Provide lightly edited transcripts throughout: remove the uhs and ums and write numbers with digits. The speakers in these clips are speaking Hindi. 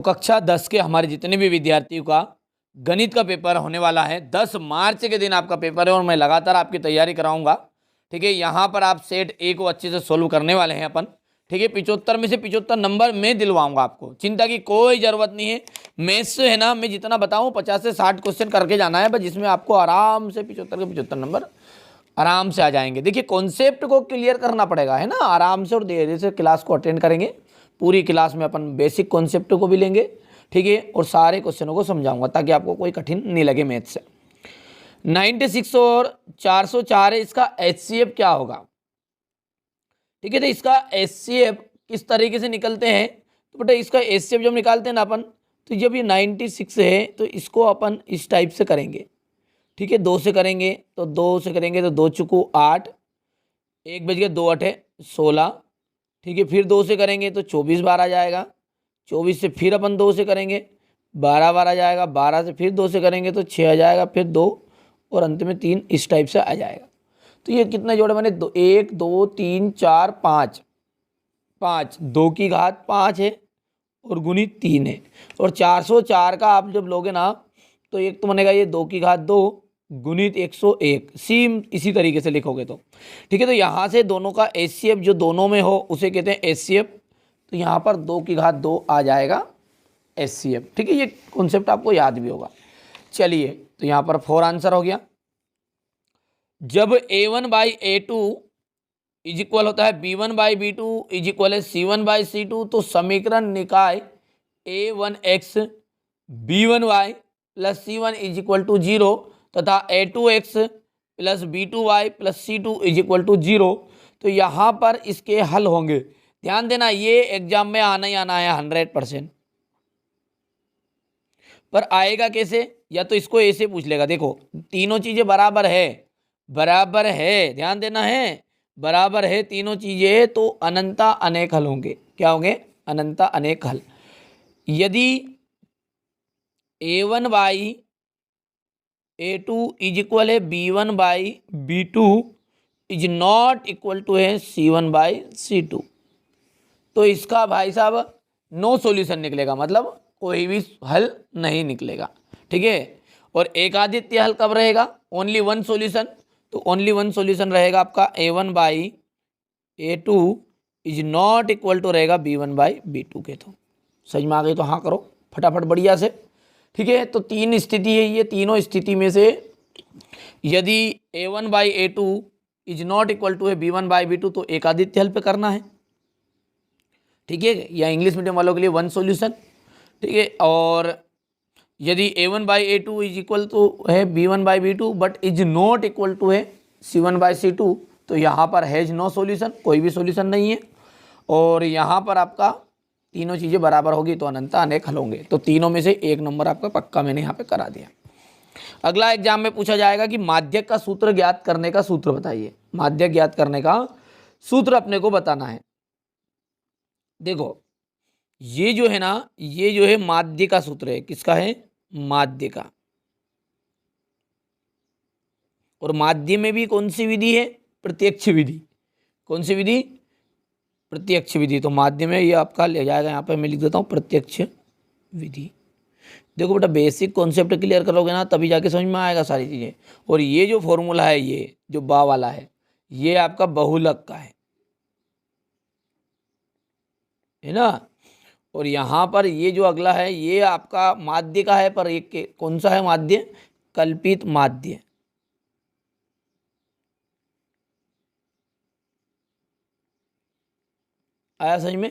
कक्षा 10 के हमारे जितने भी विद्यार्थियों का गणित का पेपर होने वाला है, 10 मार्च के दिन आपका पेपर है और मैं लगातार आपकी तैयारी कराऊंगा। ठीक है, यहाँ पर आप सेट ए को अच्छे से सोल्व करने वाले हैं अपन। ठीक है, 75 में से 75 नंबर मैं दिलवाऊंगा आपको, चिंता की कोई ज़रूरत नहीं है। मैथ्स है ना, मैं जितना बताऊँ 50 से 60 क्वेश्चन करके जाना है बस, जिसमें आपको आराम से 75 के 75 नंबर आराम से आ जाएंगे। देखिए कॉन्सेप्ट को क्लियर करना पड़ेगा, है ना, आराम से और धीरे से क्लास को अटेंड करेंगे। पूरी क्लास में अपन बेसिक कॉन्सेप्ट को भी लेंगे, ठीक है, और सारे क्वेश्चनों को समझाऊंगा ताकि आपको कोई कठिन नहीं लगे मैथ से। 96 और 404 है, इसका HCF क्या होगा? ठीक है, तो इसका HCF किस तरीके से निकलते हैं? तो बेटा इसका HCF जब निकालते हैं ना अपन, तो जब ये 96 है तो इसको अपन इस टाइप से करेंगे। ठीक है, 2 से करेंगे तो 2 से करेंगे तो 2 चुकू 8, 1 बज गया 2 8 16। ठीक है, फिर 2 से करेंगे तो 24 बार आ जाएगा, 24 से फिर अपन 2 से करेंगे 12 बार आ जाएगा, 12 से फिर 2 से करेंगे तो 6 आ जाएगा, फिर 2 और अंत में 3, इस टाइप से आ जाएगा। तो ये कितने जोड़े बने? 1 2 3 4 5, 5 2 की घात 5 है और गुणित 3 है। और 404 का आप जब लोगे ना तो एक तो बनेगा ये 2 की घात 2 गुणित 101, सेम इसी तरीके से लिखोगे तो। ठीक है, तो यहाँ से दोनों का HCF जो दोनों में हो उसे कहते हैं HCF। तो यहाँ पर 2 की घात 2 आ जाएगा HCF। ठीक है, ये कॉन्सेप्ट आपको याद भी होगा। चलिए, तो यहाँ पर 4 आंसर हो गया। जब A1/A2 इज इक्वल होता है B1/B2 इज इक्वल है C1/C2, तो समीकरण निकाय A1x B1y plus C1 is equal to 0 तथा A2x plus B2y plus C2 is equal to 0। तो यहाँ पर इसके हल होंगे। ध्यान देना, ये एग्जाम में आना ही आना है 100%। पर आएगा कैसे? या तो इसको ऐसे पूछ लेगा, देखो तीनों चीजें बराबर है, बराबर है, ध्यान देना है, बराबर है तीनों चीजें, तो अनंता अनेक हल होंगे। क्या होंगे? अनंता अनेक हल। यदि A1/A2 इज इक्वल है B1/B2 is not equal to है C1/C2, तो इसका भाई साहब नो सॉल्यूशन निकलेगा, मतलब कोई भी हल नहीं निकलेगा। ठीक है, और एकादित्य हल कब रहेगा? Only one solution. तो ओनली वन सॉल्यूशन रहेगा आपका A1/A2 is not equal to रहेगा B1/B2 के। तो समझ में आ गई? तो हाँ करो फटाफट बढ़िया से। ठीक है, तो 3 स्थिति है, ये तीनों स्थिति में से यदि A1/A2 is not equal to है B1/B2 तो एकादित्य हल पे करना है। ठीक है, या इंग्लिश मीडियम वालों के लिए वन सॉल्यूशन। ठीक है, और यदि A1/A2 इज इक्वल टू है B1/B2 but is not equal to है C1/C2, तो यहाँ पर हैज नो सॉल्यूशन, कोई भी सॉल्यूशन नहीं है। और यहाँ पर आपका तीनों चीज़ें बराबर होगी तो अनंता अनेक हल होंगे। तो तीनों में से एक नंबर आपका पक्का मैंने यहाँ पे करा दिया। अगला एग्जाम में पूछा जाएगा कि माध्यक का सूत्र ज्ञात करने का सूत्र बताइए। माध्यक ज्ञात करने का सूत्र अपने को बताना है। देखो ये जो है ना, ये जो है माध्य का सूत्र है। किसका है? माध्य का। और माध्य में भी कौन सी विधि है? प्रत्यक्ष विधि। कौन सी विधि? प्रत्यक्ष विधि। तो माध्य में ये आपका ले जाएगा, यहाँ पे मैं लिख देता हूँ प्रत्यक्ष विधि। देखो बेटा बेसिक कॉन्सेप्ट क्लियर करोगे ना तभी जाके समझ में आएगा सारी चीज़ें। और ये जो फॉर्मूला है, ये जो बा वाला है, ये आपका बहुलक का है ना। और यहाँ पर ये जो अगला है ये आपका माध्य का है, पर एक कौन सा है माध्य? कल्पित माध्य। आया समझ में?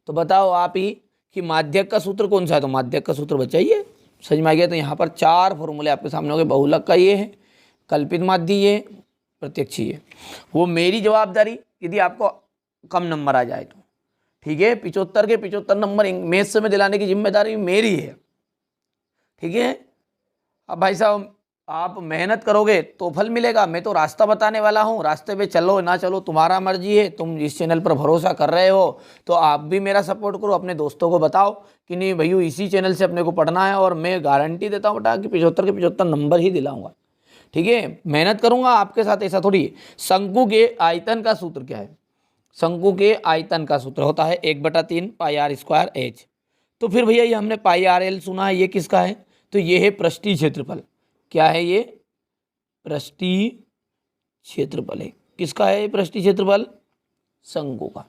तो बताओ आप ही कि माध्यक का सूत्र कौन सा है। तो माध्यक का सूत्र बताइए, समझ में आ गया? तो यहाँ पर 4 फॉर्मूले आपके सामने हो गए। बहुलक का ये है, कल्पित माध्य ये, प्रत्यक्ष ये। वो मेरी जवाबदारी यदि आपको कम नंबर आ जाए तो। ठीक है, 75 के 75 नंबर मैथ्स में दिलाने की जिम्मेदारी मेरी है। ठीक है, अब भाई साहब आप मेहनत करोगे तो फल मिलेगा। मैं तो रास्ता बताने वाला हूँ, रास्ते पे चलो ना चलो तुम्हारा मर्जी है। तुम इस चैनल पर भरोसा कर रहे हो तो आप भी मेरा सपोर्ट करो, अपने दोस्तों को बताओ कि नहीं भैया इसी चैनल से अपने को पढ़ना है। और मैं गारंटी देता हूँ बेटा कि 75 के 75 नंबर ही दिलाऊंगा। ठीक है, मेहनत करूँगा आपके साथ, ऐसा थोड़ी है। शंकु के आयतन का सूत्र क्या है? शंकु के आयतन का सूत्र होता है 1/3 πr² h। तो फिर भैया ये हमने पाई आर एल सुना है, ये किसका है? तो ये है पृष्ठीय क्षेत्रफल। क्या है ये? पृष्ठीय क्षेत्रफल है। किसका है पृष्ठीय क्षेत्रफल? शंकु का।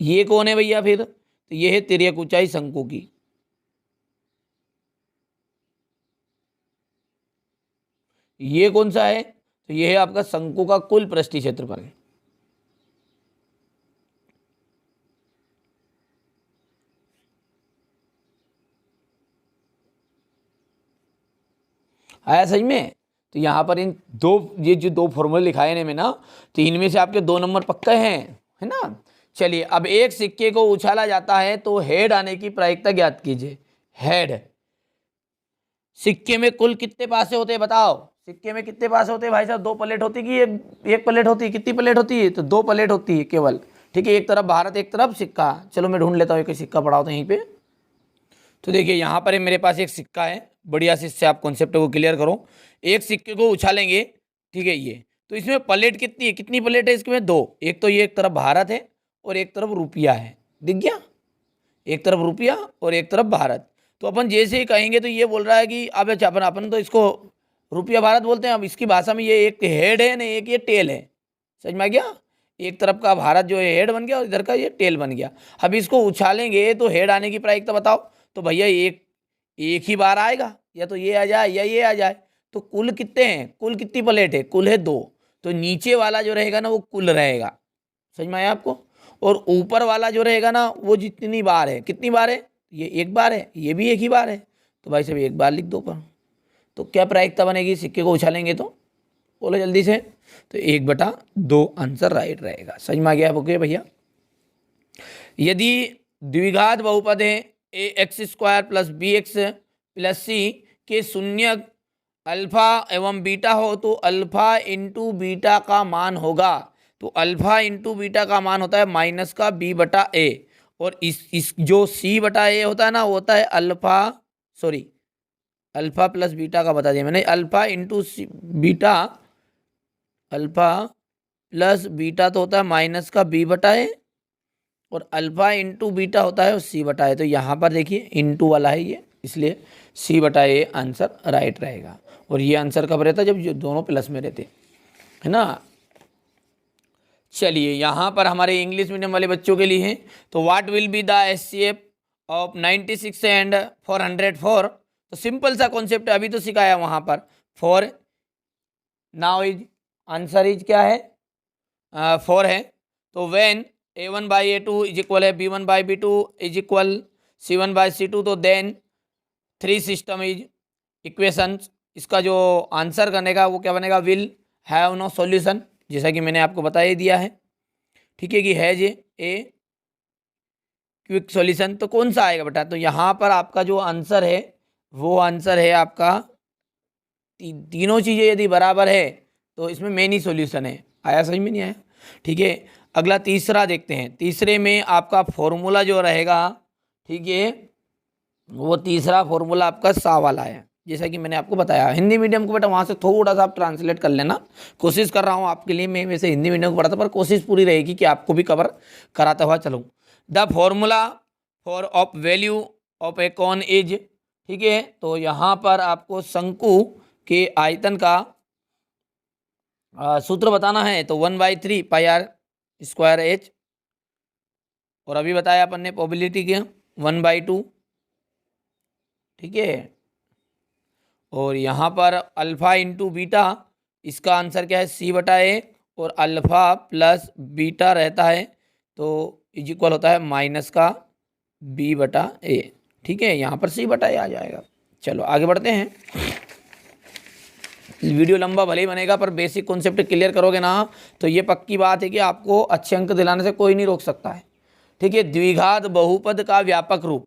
ये कौन है भैया फिर? तो ये है तिर्यक ऊंचाई शंकु की। ये कौन सा है? तो ये है आपका शंकु का कुल पृष्ठीय क्षेत्रफल है। आया समझ में? तो यहाँ पर इन दो, ये जो दो फॉर्मूले लिखाए हैं ना, तो इनमें से आपके 2 नंबर पक्के हैं, है ना। चलिए अब एक सिक्के को उछाला जाता है तो हेड आने की प्रायिकता ज्ञात कीजिए। हेड, सिक्के में कुल कितने पासे होते हैं बताओ? सिक्के में कितने पासे होते हैं भाई साहब? 2 प्लेट होती कि एक प्लेट होती? कितनी प्लेट होती है? तो 2 प्लेट होती है केवल। ठीक है, एक तरफ भारत एक तरफ सिक्का। चलो मैं ढूंढ लेता हूँ एक सिक्का पड़ा होता है यहीं पे। तो देखिए यहाँ पर मेरे पास एक सिक्का है, बढ़िया से इससे आप कॉन्सेप्ट को क्लियर करो। एक सिक्के को उछालेंगे, ठीक है, ये तो इसमें प्लेट कितनी है? कितनी प्लेट है इसमें? 2। एक तो ये एक तरफ भारत है और एक तरफ रुपया है, दिख गया? एक तरफ रुपया और एक तरफ भारत। तो अपन जैसे ही कहेंगे तो ये बोल रहा है कि अब अपन तो इसको रुपया भारत बोलते हैं। अब इसकी भाषा में ये एक हेड है ना, एक ये टेल है। समझ में आ गया? एक तरफ का भारत जो है हेड बन गया और इधर का ये टेल बन गया। अब इसको उछालेंगे तो हेड आने की प्रायिकता बताओ। तो भैया एक ही बार आएगा, या तो ये आ जाए या ये आ जाए। तो कुल कितने हैं? कुल कितनी प्लेट है? कुल है 2। तो नीचे वाला जो रहेगा ना वो कुल रहेगा। समझ में आया आपको? और ऊपर वाला जो रहेगा ना वो जितनी बार है। कितनी बार है? ये एक बार है, ये भी एक ही बार है। तो भाई साहब एक बार लिख दो पर। तो क्या प्रायिकता बनेगी सिक्के को उछालेंगे तो? बोलो जल्दी से। तो 1/2 आंसर राइट रहेगा। समझ में आ गया आपको भैया? यदि द्विघात बहुपद है ax² + bx + c के शून्य अल्फा एवं बीटा हो तो अल्फा इंटू बीटा का मान होगा। तो अल्फा इंटू बीटा का मान होता है -b/a। और इस जो c/a होता है ना वो होता है अल्फा प्लस बीटा का बता दिया मैंने। Alpha into beta, alpha plus beta तो होता है -b/a और अल्फा इंटू बीटा होता है c/a। तो यहाँ पर देखिए इंटू वाला है ये, इसलिए c/a आंसर राइट रहेगा। और ये आंसर कब रहता है? जब जो दोनों प्लस में रहते, है ना। चलिए यहाँ पर हमारे इंग्लिश मीडियम वाले बच्चों के लिए है। तो what will be the HCF of 96 and 404? तो सिंपल सा कॉन्सेप्ट अभी तो सिखाया वहाँ पर। 4 नाउ इज आंसर इज क्या है? 4 है। तो व्हेन a1/a2 इज इक्वल है b1/b2 इज इक्वल c1/c2, तो देन 3 सिस्टम इज इक्वेशंस। इसका जो आंसर करने का वो क्या बनेगा? विल हैव नो सॉल्यूशन, जैसा कि मैंने आपको बता ही दिया है। ठीक है कि हैज ए क्विक सॉल्यूशन। तो कौन सा आएगा बेटा? तो यहाँ पर आपका जो आंसर है वो आंसर है आपका तीनों चीज़ें यदि बराबर है तो इसमें मेन ही सॉल्यूशन है। आया समझ में नहीं आया? ठीक है, अगला तीसरा देखते हैं। तीसरे में आपका फॉर्मूला जो रहेगा, ठीक है, वो तीसरा फॉर्मूला आपका सा वाला है, जैसा कि मैंने आपको बताया। हिंदी मीडियम को बेटा वहाँ से थोड़ा सा आप ट्रांसलेट कर लेना। कोशिश कर रहा हूँ आपके लिए, मैं वैसे हिंदी मीडियम को पढ़ाता पर कोशिश पूरी रहेगी कि आपको भी कवर कराता हुआ चलूँ। The formula for of value of a con is, ठीक है, तो यहाँ पर आपको शंकु के आयतन का सूत्र बताना है। तो 1/3 πr²h, और अभी बताया अपन ने प्रोबेबिलिटी के 1/2, ठीक है। और यहाँ पर अल्फा इंटू बीटा, इसका आंसर क्या है? c/a, और अल्फा प्लस बीटा रहता है तो इज इक्वल होता है -b/a। ठीक है, यहाँ पर c/a आ जाएगा। चलो आगे बढ़ते हैं। वीडियो लंबा भले ही बनेगा पर बेसिक कॉन्सेप्ट क्लियर करोगे ना तो ये पक्की बात है कि आपको अच्छे अंक दिलाने से कोई नहीं रोक सकता है। ठीक है, द्विघात बहुपद का व्यापक रूप,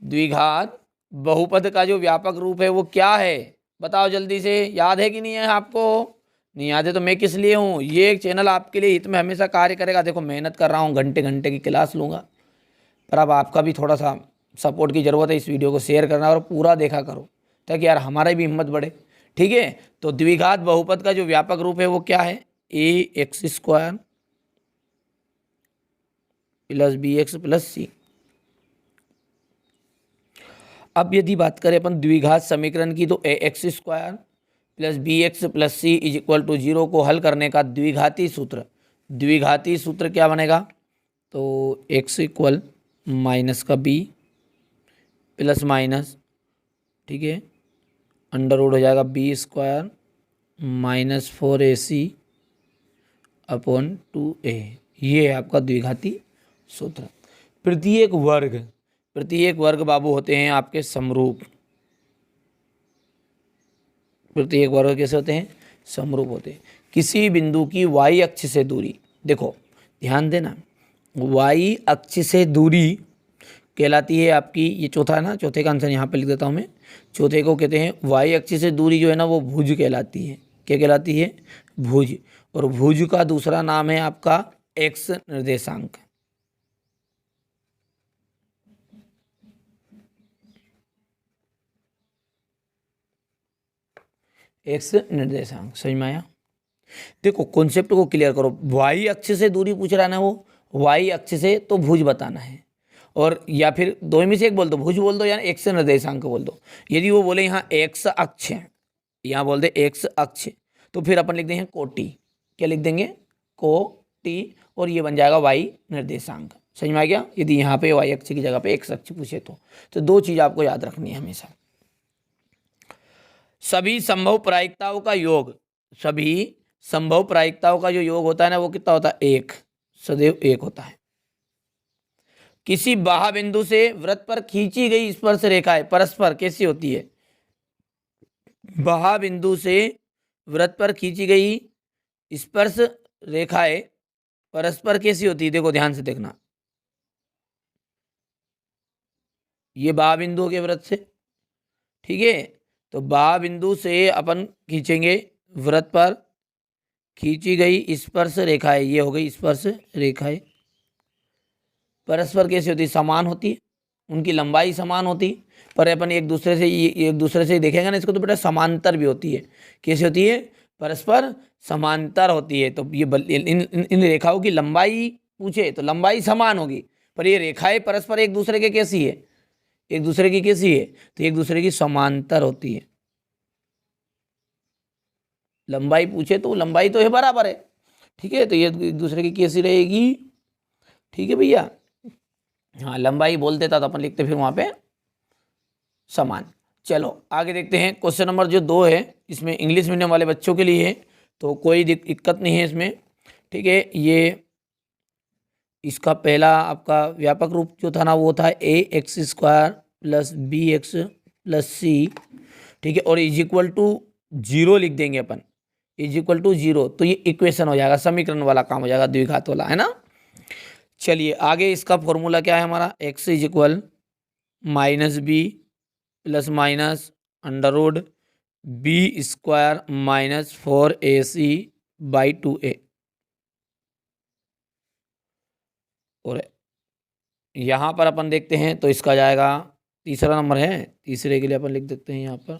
द्विघात बहुपद का जो व्यापक रूप है वो क्या है? बताओ जल्दी से, याद है कि नहीं है? आपको नहीं याद है तो मैं किस लिए हूँ? ये एक चैनल आपके लिए हित में हमेशा कार्य करेगा। देखो मेहनत कर रहा हूँ, घंटे घंटे की क्लास लूँगा, पर अब आपका भी थोड़ा सा सपोर्ट की ज़रूरत है। इस वीडियो को शेयर करना और पूरा देखा करो ताकि यार हमारा भी हिम्मत बढ़े। ठीक है, तो द्विघात बहुपद का जो व्यापक रूप है वो क्या है? ax² + bx + c। अब यदि बात करें अपन द्विघात समीकरण की, तो a x square plus B x plus C is equal to 0 को हल करने का द्विघाती सूत्र क्या बनेगा? तो एक्स इक्वल माइनस का बी प्लस माइनस, ठीक है, अंडर रूट हो जाएगा B square minus 4ac upon 2a। ये है आपका द्विघाती सूत्र। प्रत्येक वर्ग बाबू होते हैं आपके समरूप। प्रत्येक वर्ग कैसे होते हैं? समरूप होते हैं। किसी बिंदु की y अक्ष से दूरी, देखो ध्यान देना, y अक्ष से दूरी कहलाती है आपकी, ये चौथा है ना, चौथे का आंसर यहाँ पे लिख देता हूँ मैं। चौथे को कहते हैं y अक्ष से दूरी जो है ना वो भुज कहलाती है। क्या कहलाती है? भुज। और भुज का दूसरा नाम है आपका x निर्देशांक। x निर्देशांक समझ में आया? देखो कॉन्सेप्ट को क्लियर करो। y अक्ष से दूरी पूछ रहा है ना, वो y अक्ष से तो भुज बताना है, और या फिर दो में से एक बोल दो, भुज बोल दो या x निर्देशांक बोल दो। यदि वो बोले यहाँ x अक्ष है, यहाँ बोल दे x अक्ष, तो फिर अपन लिख देंगे कोटि। क्या लिख देंगे? कोटि। और ये बन जाएगा y निर्देशांक। समझ में आ गया? यदि यहाँ पे y अक्ष की जगह पे x अक्ष पूछे तो दो चीज आपको याद रखनी है हमेशा। सभी संभव प्रायिकताओं का जो योग होता है ना, वो कितना होता है? 1, सदैव 1 होता है। किसी बाह्य बिंदु से वृत्त पर खींची गई स्पर्श रेखाएं परस्पर कैसी होती है? बाह्य बिंदु से वृत्त पर खींची गई स्पर्श रेखाएं परस्पर कैसी होती है? देखो ध्यान से देखना, ये बाह्य बिंदु के वृत्त से, ठीक है, तो बाह्य बिंदु से अपन खींचेंगे, वृत्त पर खींची गई स्पर्श रेखाएं, ये हो गई स्पर्श रेखाएं, परस्पर कैसी होती है? समान होती है, उनकी लंबाई समान होती है, पर अपन एक दूसरे से देखेंगे ना इसको, तो बेटा समांतर भी होती है। कैसी होती है? परस्पर समांतर होती है। तो ये इन रेखाओं की लंबाई पूछे तो लंबाई समान होगी, पर ये रेखाएं परस्पर एक दूसरे की कैसी है? तो एक दूसरे की समांतर होती है। लंबाई पूछे तो लंबाई तो है बराबर है, ठीक है, तो ये एक दूसरे की कैसी रहेगी? ठीक है भैया, हाँ लंबाई बोल देता तो अपन लिखते फिर वहां पे समान। चलो आगे देखते हैं। क्वेश्चन नंबर जो 2 है, इसमें इंग्लिश मीडियम वाले बच्चों के लिए है, तो कोई दिक्कत नहीं है इसमें, ठीक है। ये इसका पहला आपका व्यापक रूप जो था ना, वो था a x square plus B x plus c, ठीक है, और इज इक्वल टू 0 लिख देंगे अपन, इज इक्वल टू 0, तो ये इक्वेशन हो जाएगा, समीकरण वाला काम हो जाएगा, द्विघात वाला, है ना। चलिए आगे इसका फॉर्मूला क्या है हमारा? X is equal minus B plus minus under root B square minus 4ac by 2a। और यहाँ पर अपन देखते हैं तो इसका जाएगा, तीसरा नंबर है, तीसरे के लिए अपन लिख देते हैं यहाँ पर,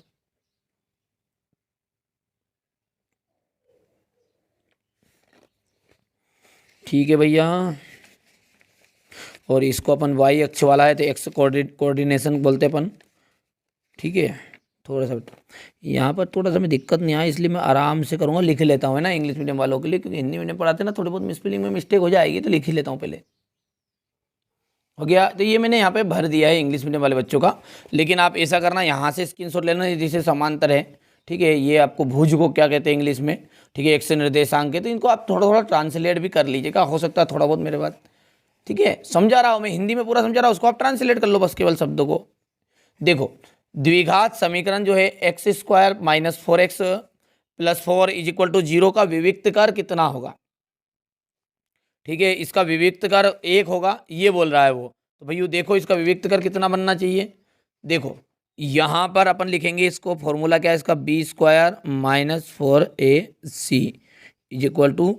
ठीक है भैया। और इसको अपन y अक्ष वाला है तो x कोऑर्डिनेशन बोलते अपन, ठीक है। थोड़ा सा यहाँ पर थोड़ा सा मैं दिक्कत नहीं आया, इसलिए मैं आराम से करूँगा, लिख लेता हूँ, है ना, इंग्लिश मीडियम वालों के लिए, क्योंकि हिंदी मीडियम पढ़ाते हैं ना, थोड़ी बहुत स्पेलिंग में मिस्टेक हो जाएगी, तो लिख ही लेता हूँ पहले। हो गया, तो ये मैंने यहाँ पे भर दिया है इंग्लिश मीडियम वाले बच्चों का। लेकिन आप ऐसा करना, यहाँ से स्क्रीनशॉट लेना जिसे समांतर है, ठीक है। ये आपको भुज को क्या कहते हैं इंग्लिश में, ठीक है, एक्स निर्देशांक है, तो इनको आप थोड़ा थोड़ा ट्रांसलेट भी कर लीजिएगा, हो सकता है थोड़ा बहुत मेरे बात, ठीक है, समझा रहा हूँ मैं, हिंदी में पूरा समझा रहा हूँ, उसको आप ट्रांसलेट कर लो बस, केवल शब्दों को। देखो द्विघात समीकरण जो है X square minus 4x plus 4 is equal to 0 का विविक्त कर कितना होगा? ठीक है, इसका विविक्त कर 1 होगा, ये बोल रहा है वो। तो भैया देखो इसका विविक्त कर कितना बनना चाहिए? देखो यहाँ पर अपन लिखेंगे इसको, फॉर्मूला क्या है इसका? B square minus 4ac is equal to,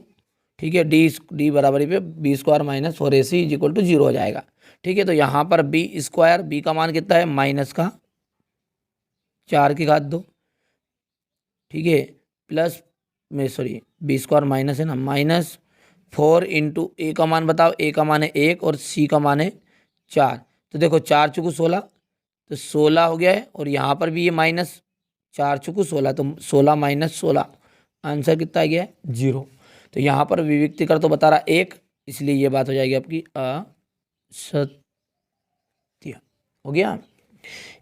ठीक है, डी बराबरी पे B square minus 4ac is equal to 0 हो जाएगा, ठीक है। तो यहाँ पर बी स्क्वायर, बी का मान कितना है? माइनस का 4 की घात 2, ठीक है, प्लस में सॉरी बी स्क्वायर माइनस है ना, माइनस 4 इंटू ए का मान बताओ, ए का मान है 1 और सी का मान है 4। तो देखो 4 चुकू 16, तो 16 हो गया है, और यहाँ पर भी ये माइनस 4 चुकू 16, तो 16 माइनस 16, आंसर कितना आ गया है 0। तो यहाँ पर विविक्ति कर तो बता रहा 1, इसलिए ये बात हो जाएगी आपकी असत्य। हो गया।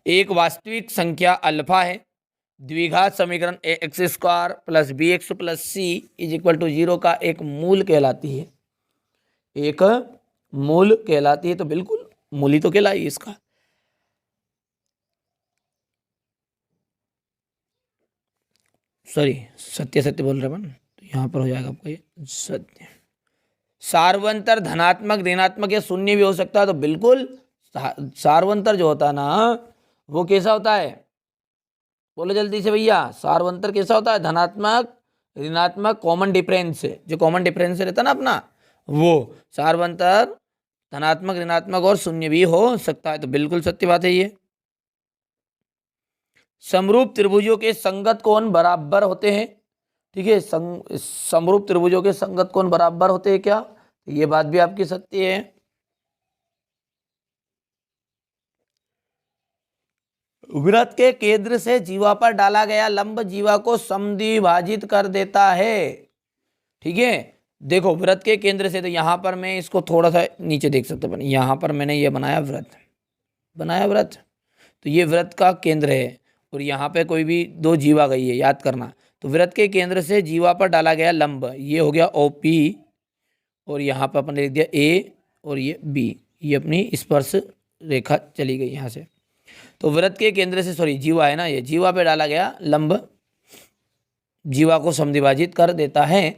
एक वास्तविक संख्या अल्फा है, द्विघात समीकरण X square plus B x plus C is equal to 0 का एक मूल कहलाती है। एक मूल कहलाती है, तो बिल्कुल मूल ही तो कहलाई इसका। सॉरी, सत्य सत्य बोल रहे अपन, तो यहाँ पर हो जाएगा आपका ये सत्य। सार्वंतर धनात्मक ऋणात्मक या शून्य भी हो सकता है, तो बिल्कुल सार्वंतर जो होता है ना वो कैसा होता है, बोलो जल्दी से भैया, सार्वंतर कैसा होता है, धनात्मक ऋणात्मक कॉमन डिफरेंस, जो कॉमन डिफरेंस रहता है ना अपना, वो सार्वंतर धनात्मक ऋणात्मक और शून्य भी हो सकता है, तो बिल्कुल सत्य बात है ये। समरूप त्रिभुजों के संगत कोण बराबर होते हैं, ठीक है, समरूप त्रिभुजों के संगत कोण बराबर होते हैं क्या, तो ये बात भी आपकी सत्य है। वृत्त के केंद्र से जीवा पर डाला गया लंब जीवा को समद्विभाजित कर देता है, ठीक है। देखो वृत्त के केंद्र से, तो यहाँ पर मैं इसको थोड़ा सा नीचे देख सकते हैं, यहाँ पर मैंने ये बनाया वृत्त, तो ये वृत्त का केंद्र है, और यहाँ पे कोई भी दो जीवा गई है, याद करना। तो वृत्त के केंद्र से जीवा पर डाला गया लंब, ये हो गया OP, और यहाँ पर अपन लिख दिया A, और ये B, ये अपनी स्पर्श रेखा चली गई यहाँ से। तो वृत्त के केंद्र से, सॉरी जीवा है ना, ये जीवा पे डाला गया लंब जीवा को समद्विभाजित कर देता है,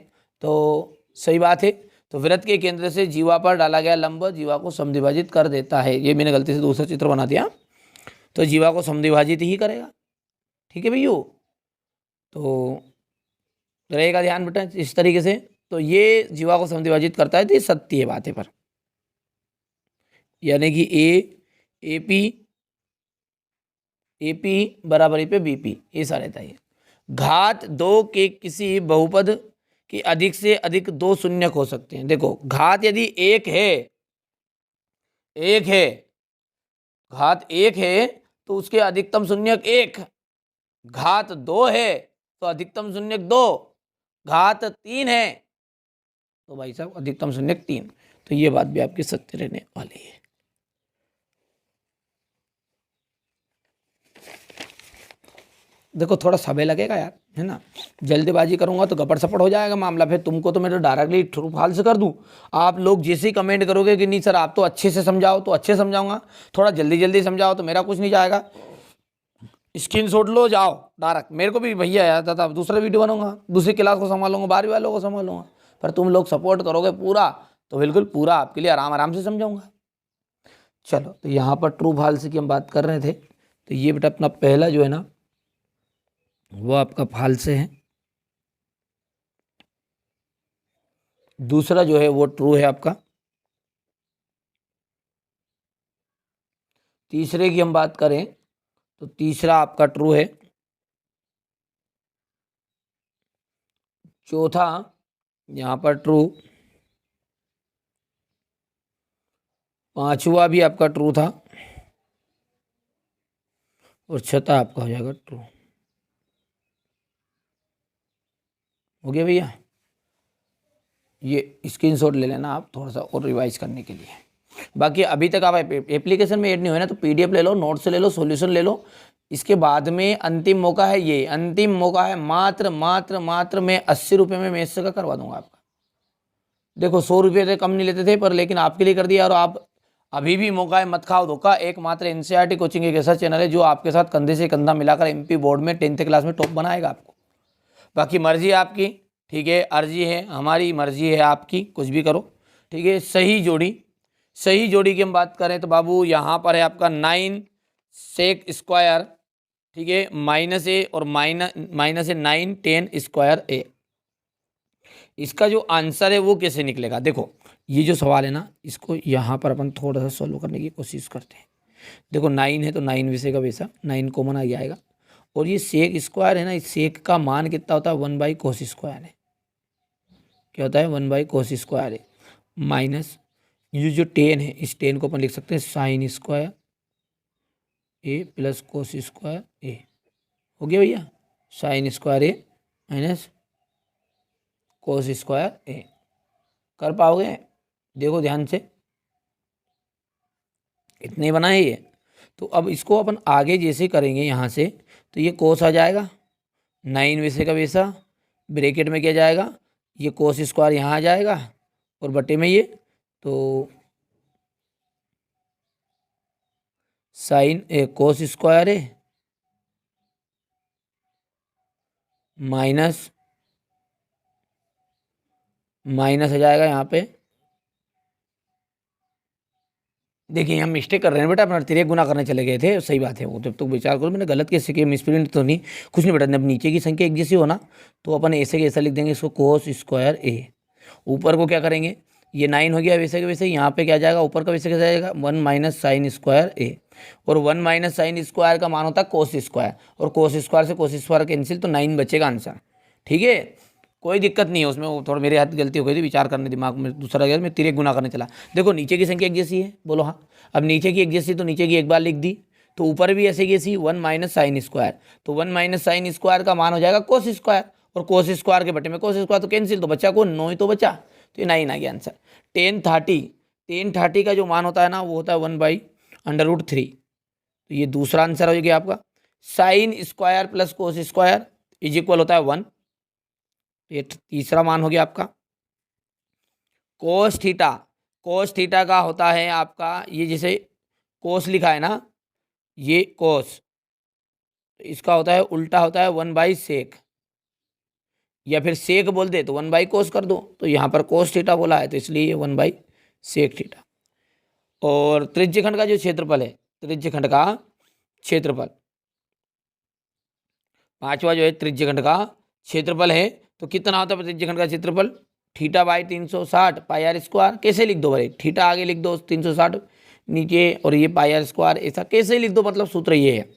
तो सही बात है। तो वृत्त के केंद्र से जीवा पर डाला गया लंब जीवा को समद्विभाजित कर देता है, ये मैंने गलती से दूसरा चित्र बना दिया, तो जीवा को समद्विभाजित ही करेगा, ठीक है भैया। तो रहेगा ध्यान बेटा इस तरीके से, तो ये जीवा को समद्विभाजित करता है, तो ये सत्य है बात है पर, यानी कि AP बराबर पे BP, ऐसा रहता है। घात 2 के किसी बहुपद के अधिक से अधिक 2 शून्यक हो सकते हैं। देखो घात यदि एक है, घात 1 है तो उसके अधिकतम शून्यक 1, घात 2 है तो अधिकतम शून्यक 2, घात 3 है तो भाई साहब अधिकतम शून्यक 3, तो ये बात भी आपकी सत्य रहने वाली है। देखो थोड़ा समय लगेगा यार, है ना, जल्दीबाजी करूंगा तो गपड़ सपड़ हो जाएगा मामला, फिर तुमको तो मैं तो डायरेक्टली ट्रू फॉल्स कर दूं। आप लोग जैसे ही कमेंट करोगे कि नहीं सर आप तो अच्छे से समझाओ, तो अच्छे समझाऊंगा, थोड़ा जल्दी जल्दी समझाओ तो मेरा कुछ नहीं जाएगा। स्क्रीनशॉट लो जाओ डायरेक्ट, मेरे को भी भैया याद था, दूसरा वीडियो बनाऊंगा, दूसरी क्लास को संभालूंगा, 12वीं वालों को संभालूंगा, पर तुम लोग सपोर्ट करोगे पूरा तो बिल्कुल पूरा आपके लिए आराम आराम से समझाऊंगा। चलो तो यहाँ पर ट्रू फॉल्स की हम बात कर रहे थे, तो ये बेटा अपना पहला जो है ना वो आपका फाल्स है, दूसरा जो है वो ट्रू है आपका, तीसरे की हम बात करें तो तीसरा आपका ट्रू है, चौथा यहाँ पर ट्रू, पांचवा भी आपका ट्रू था, और छठा आपका हो जाएगा ट्रू। हो गया भैया, ये स्क्रीनशॉट ले लेना आप थोड़ा सा और रिवाइज करने के लिए। बाकी अभी तक आप एप्लीकेशन में ऐड नहीं हुए ना तो PDF ले लो, नोट्स ले लो, सॉल्यूशन ले लो, इसके बाद में अंतिम मौका है, ये अंतिम मौका है, मात्र मात्र मात्र मैं 80 रुपये में मैथ्स का करवा दूंगा आपका। देखो 100 रुपये से कम नहीं लेते थे, पर लेकिन आपके लिए कर दिया, और आप अभी भी मौका है, मत खाओ धोखा। एकमात्र NCERT कोचिंग एक ऐसा चैनल है जो आपके साथ कंधे से कंधा मिलाकर MP बोर्ड में 10th क्लास में टॉप बनाएगा आपको। बाकी मर्जी आपकी, ठीक है, अर्जी है हमारी, मर्जी है आपकी, कुछ भी करो, ठीक है। सही जोड़ी की हम बात करें तो बाबू यहाँ पर है आपका 9 सेक स्क्वायर, ठीक है, -A और माइनस 9 10 स्क्वायर A। इसका जो आंसर है वो कैसे निकलेगा, देखो ये जो सवाल है ना इसको यहाँ पर अपन थोड़ा सा सॉल्व करने की कोशिश करते हैं। देखो 9 है तो 9 वैसे का वैसा 9 कॉमन आ जाएगा, और ये सेक स्क्वायर है ना, इस सेक का मान कितना होता है 1/cos स्क्वायर है, क्या होता है 1/cos स्क्वायर है, माइनस ये जो 10 है इस 10 को अपन लिख सकते हैं साइन स्क्वायर ए प्लस कोस स्क्वायर ए हो गया भैया, साइन स्क्वायर ए माइनस कोस स्क्वायर ए। कर पाओगे? देखो ध्यान से, इतने बनाए ये। तो अब इसको अपन आगे जैसे करेंगे यहाँ से, तो ये कोस आ जाएगा 9 वैसे का वैसा, ब्रैकेट में क्या जाएगा, ये कोस स्क्वायर यहाँ आ जाएगा और बटे में ये, तो साइन कोस स्क्वायर है माइनस माइनस आ जाएगा यहाँ पे। देखिए हम मिस्टेक कर रहे हैं बेटा, अपना तिरक गुना करने चले गए थे, सही बात है वो, जब तक विचार करो मैंने गलत कैसे किया, मिसप्रिंट तो नहीं, कुछ नहीं बेटा। जब नीचे की संख्या एक जैसी हो ना, तो अपन ऐसे के ऐसा लिख देंगे इसको कोस स्क्वायर ए। ऊपर को क्या करेंगे, ये 9 हो गया वैसे के वैसे, यहाँ पे क्या जाएगा ऊपर का वैसे क्या जाएगा 1 माइनस साइन स्क्वायर ए, और 1 माइनस साइन स्क्वायर का मान होता है कोस स्क्वायर, और कोस स्क्वायर से कोस स्क्वायर कैंसिल, तो 9 बचेगा आंसर। ठीक है, कोई दिक्कत नहीं है उसमें, वो थोड़ा मेरे हाथ गलती हो गई थी, विचार करने दिमाग में दूसरा गया, मैं तिरक गुना करने चला। देखो नीचे की संख्या एक जैसी है, बोलो हाँ। अब नीचे की एक जैसी, तो नीचे की एक बार लिख दी, तो ऊपर भी ऐसे जैसी 1 माइनस साइन स्क्वायर, तो 1 माइनस साइन स्क्वायर का मान हो जाएगा कोस स्क्वायर, और कोस स्क्वायर के बटे में कोस स्क्वायर, तो कैंसिल, तो बच्चा को 9 ही तो बचा, तो ये 9 आ गया आंसर। 1030 का जो मान होता है ना, वो होता है 1/√3, तो ये दूसरा आंसर हो गया आपका। Sine square plus cos square is equal होता है 1, ये तीसरा मान हो गया आपका। कोस थीटा का होता है आपका, ये जैसे कोस लिखा है ना, ये कोस, इसका होता है उल्टा होता है 1/सेक, या फिर सेक बोल दे तो 1/कोस कर दो, तो यहाँ पर कोस थीटा बोला है तो इसलिए ये 1/सेक थीटा। और त्रिज्यखंड का जो क्षेत्रफल है, त्रिज्यखंड का क्षेत्रफल, पांचवा जो है त्रिज्यखंड का क्षेत्रफल है, तो कितना होता है त्रिज्यखंड का क्षेत्रफल, θ/360 πr²। कैसे लिख दो भाई, थीटा आगे लिख दो 360 नीचे, और ये πr², ऐसा कैसे लिख दो, मतलब सूत्र ये है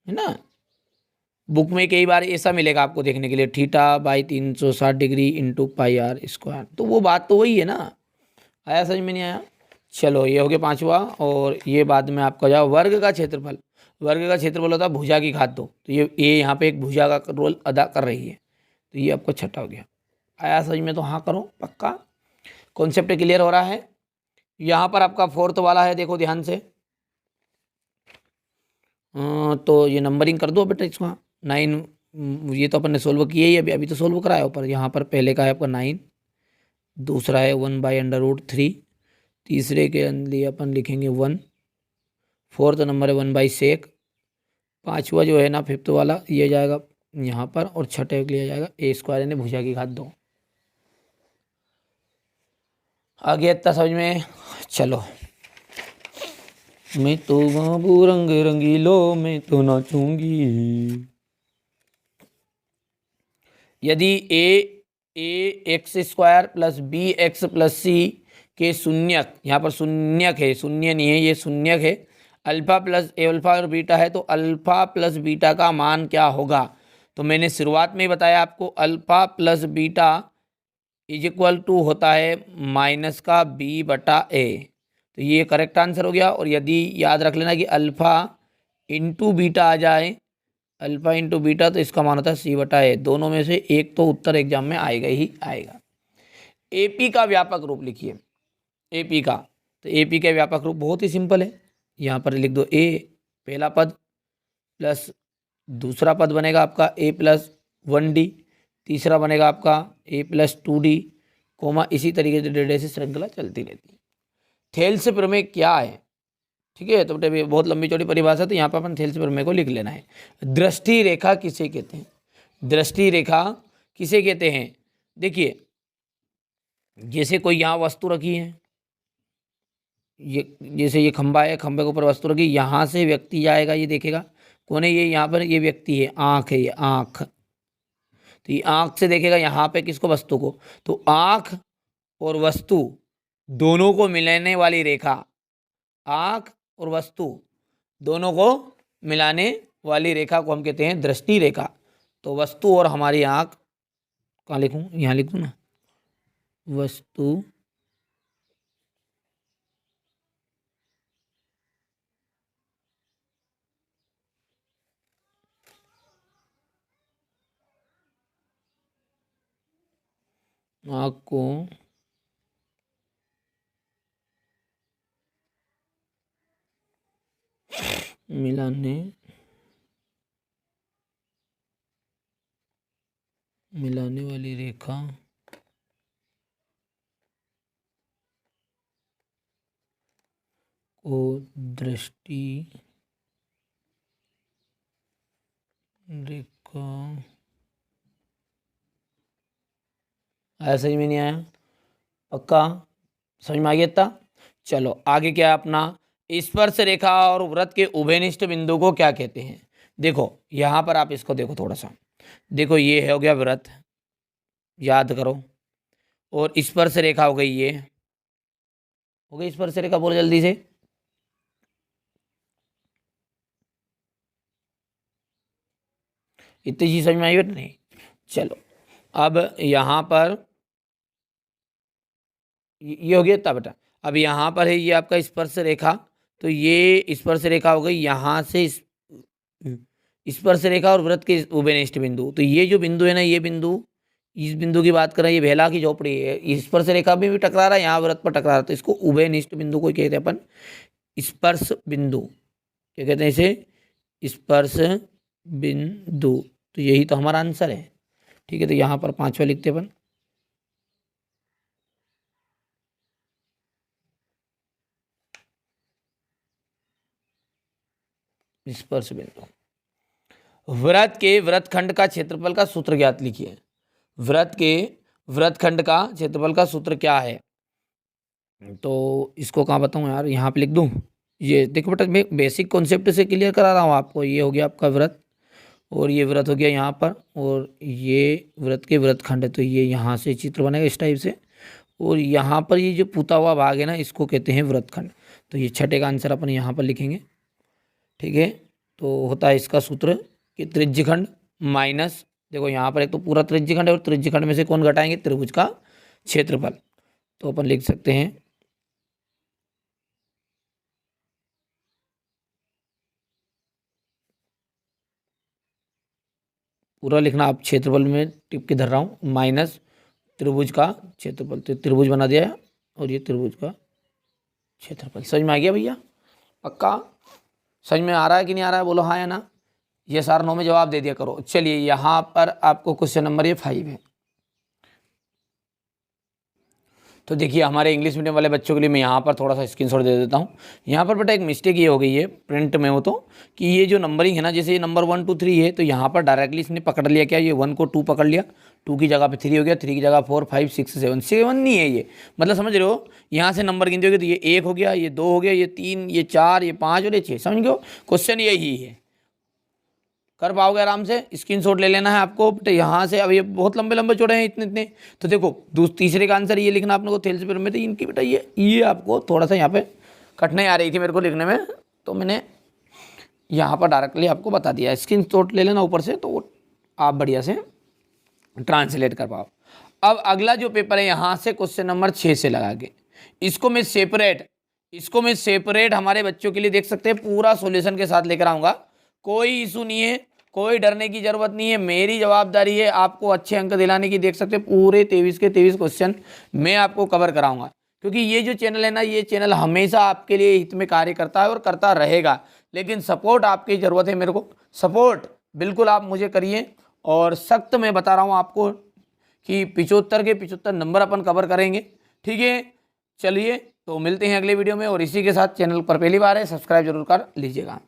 ना। बुक में कई बार ऐसा मिलेगा आपको देखने के लिए, θ/360 डिग्री इंटू πr², तो वो बात तो वही है ना। आया समझ में नहीं आया? चलो ये हो गया पांचवा। और ये बाद में आपका जाओ वर्ग का क्षेत्रफल, वर्ग का क्षेत्रफल होता है भुजा की घात 2, तो ये यहाँ पे एक भुजा का रोल अदा कर रही है, तो ये आपको छठा हो गया। आया समझ में? तो हाँ करो पक्का, कॉन्सेप्ट क्लियर हो रहा है। यहाँ पर आपका फोर्थ वाला है, देखो ध्यान से, तो ये नंबरिंग कर दो बेटा इसको। 9, ये तो अपन ने सोल्व किया ही, अभी तो सोल्व कराया ऊपर। यहाँ पर पहले का है आपका 9, दूसरा है 1/√3, तीसरे के लिए अपन लिखेंगे 1, फोर्थ नंबर है 1/सेक, पांचवा जो है ना फिफ्थ वाला ये जाएगा यहाँ पर, और छठे के लिए जाएगा a² यानी भुजा की घात 2। आगे इतना समझ में? चलो, मैं तो बाबू रंग रंगीलो मैं तो नाचूंगी। यदि ax² plus bx plus c के शून्यक, यहाँ पर शून्यक है, शून्य नहीं है, ये शून्यक है, अल्फा प्लस अल्फा और बीटा है, तो अल्फा प्लस बीटा का मान क्या होगा। तो मैंने शुरुआत में ही बताया आपको, alpha plus beta is equal to होता है माइनस का b/a, तो ये करेक्ट आंसर हो गया। और यदि याद रख लेना कि अल्फा इंटू बीटा आ जाए, अल्फा इंटू बीटा, तो इसका मान होता है c/a, दोनों में से एक तो उत्तर एग्जाम में आएगा ही आएगा। एपी का व्यापक रूप लिखिए, एपी का, तो एपी का व्यापक रूप बहुत ही सिंपल है, यहाँ पर लिख दो a पहला पद प्लस दूसरा पद बनेगा आपका a+1d, तीसरा बनेगा आपका a+2d, कोमा, इसी तरीके से डेढ़ से श्रृंखला चलती रहती है। थेल्स प्रमेय क्या है? ठीक है, तो बेटे बहुत लंबी चौड़ी परिभाषा, तो यहाँ पर अपन थेल्स प्रमेय को लिख लेना है। दृष्टि रेखा किसे कहते हैं? दृष्टि रेखा किसे कहते हैं? देखिए जैसे कोई यहाँ वस्तु रखी है, ये जैसे ये खंबा है, खंबे के ऊपर वस्तु रखी, यहाँ से व्यक्ति जाएगा, ये देखेगा कौन है, ये यहाँ पर ये व्यक्ति है, आँख है, ये आँख, तो ये आँख से देखेगा यहाँ पे किसको, वस्तु को, तो आँख और वस्तु दोनों को मिलाने वाली रेखा, आँख और वस्तु दोनों को मिलाने वाली रेखा को हम कहते हैं दृष्टि रेखा। तो वस्तु और हमारी आँख, कहाँ लिखूँ, यहाँ लिख दूँ ना, वस्तु आँख को मिलाने वाली रेखा को दृष्टि रेखा। आया समझ में नहीं आया? पक्का समझ में आ गया था? चलो आगे क्या है अपना, स्पर्श रेखा और वृत्त के उभयनिष्ठ बिंदु को क्या कहते हैं। देखो यहाँ पर आप इसको देखो थोड़ा सा, देखो ये हो गया वृत्त, याद करो, और स्पर्श रेखा हो गई, ये हो गई स्पर्श रेखा, बोलो जल्दी से। इतनी चीज समझ में आई बेटा? नहीं, चलो अब यहाँ पर ये हो गया था बेटा। अब यहाँ पर है ये आपका स्पर्श रेखा, तो ये स्पर्श रेखा हो गई यहाँ से स्पर्श रेखा और वृत्त के उभयनिष्ठ बिंदु। तो ये जो बिंदु है ना, ये बिंदु, इस बिंदु की बात कर रहे हैं, ये भेला की झोपड़ी है, स्पर्श रेखा में भी टकरा रहा है, यहाँ वृत्त पर टकरा रहा है, तो इसको उभयनिष्ठ बिंदु को कहते हैं अपन स्पर्श बिंदु। क्या कहते हैं इसे? स्पर्श बिंदु। तो यही तो हमारा आंसर है। ठीक है, तो यहाँ पर पांचवा लिखते अपन, स्पर्श बिंदु। वृत्त के वृत्तखंड का क्षेत्रफल का सूत्र ज्ञात लिखिए। वृत्त के वृत्तखंड का क्षेत्रफल का सूत्र क्या है? तो इसको कहाँ बताऊँ यार, यहाँ पे लिख दूँ? ये देखो बेटा, मैं बेसिक कॉन्सेप्ट से क्लियर करा रहा हूँ आपको। ये हो गया आपका वृत्त, और ये वृत्त हो गया यहाँ पर, और ये वृत्त के वृत्तखंड है, तो ये यहाँ से चित्र बनेगा इस टाइप से, और यहाँ पर ये जो पुता हुआ भाग है ना, इसको कहते हैं वृत्तखंड। तो ये छठे का आंसर अपन यहाँ पर लिखेंगे। ठीक है, तो होता है इसका सूत्र कि त्रिज्यखंड माइनस, देखो यहाँ पर एक तो पूरा त्रिज्यखंड है, और त्रिज्यखंड में से कौन घटाएंगे? त्रिभुज का क्षेत्रफल। तो अपन लिख सकते हैं पूरा लिखना, आप क्षेत्रफल में टिप के धर रहा हूँ, माइनस त्रिभुज का क्षेत्रफल। तो त्रिभुज बना दिया है, और ये त्रिभुज का क्षेत्रफल। समझ में आ गया भैया? पक्का समझ में आ रहा है कि नहीं आ रहा है? बोलो हाँ या ना। ये सारा नो में जवाब दे दिया करो। चलिए यहाँ पर आपको क्वेश्चन नंबर ये 5 है। तो देखिए हमारे इंग्लिश मीडियम वाले बच्चों के लिए मैं यहाँ पर थोड़ा सा स्क्रीनशॉट दे देता हूँ। यहाँ पर बेटा एक मिस्टेक ये हो गई है प्रिंट में, वो तो कि ये जो नंबरिंग है ना, जैसे ये नंबर 1 2 3 है, तो यहाँ पर डायरेक्टली इसने पकड़ लिया क्या, ये 1 को 2 पकड़ लिया, 2 की जगह पे 3 हो गया, 3 की जगह 4 5 6 7 7 नहीं है ये, मतलब समझ रहे हो? यहाँ से नंबर गिनते होगे तो ये 1 हो गया, ये 2 हो गया, ये 3, ये 4, ये 5 और ये 6। समझ गए? क्वेश्चन यही है, कर पाओगे आराम से। स्क्रीनशॉट ले लेना है आपको। तो यहाँ से अब ये बहुत लंबे लंबे चौड़े हैं इतने इतने, तो देखो तीसरे का आंसर ये लिखना आपने को थेल्स पेपर में। तो इनकी बेटा ये आपको थोड़ा सा यहाँ पे कठिनाई आ रही थी मेरे को लिखने में, तो मैंने यहाँ पर डायरेक्टली आपको बता दिया। स्क्रीनशॉट ले लेना ऊपर से, तो आप बढ़िया से ट्रांसलेट कर पाओ। अब अगला जो पेपर है यहाँ से क्वेश्चन नंबर 6 से लगा के, इसको मैं सेपरेट हमारे बच्चों के लिए देख सकते हैं, पूरा सॉल्यूशन के साथ लेकर आऊँगा। कोई इशू नहीं है, कोई डरने की जरूरत नहीं है, मेरी जवाबदारी है आपको अच्छे अंक दिलाने की। देख सकते हैं पूरे 23 के 23 क्वेश्चन मैं आपको कवर कराऊंगा, क्योंकि ये जो चैनल है ना, ये चैनल हमेशा आपके लिए हित में कार्य करता है और करता रहेगा। लेकिन सपोर्ट आपकी ज़रूरत है मेरे को, सपोर्ट बिल्कुल आप मुझे करिए। और सख्त मैं बता रहा हूँ आपको कि 75 के 75 नंबर अपन कवर करेंगे। ठीक है, चलिए तो मिलते हैं अगले वीडियो में। और इसी के साथ चैनल पर पहली बार है, सब्सक्राइब जरूर कर लीजिएगा।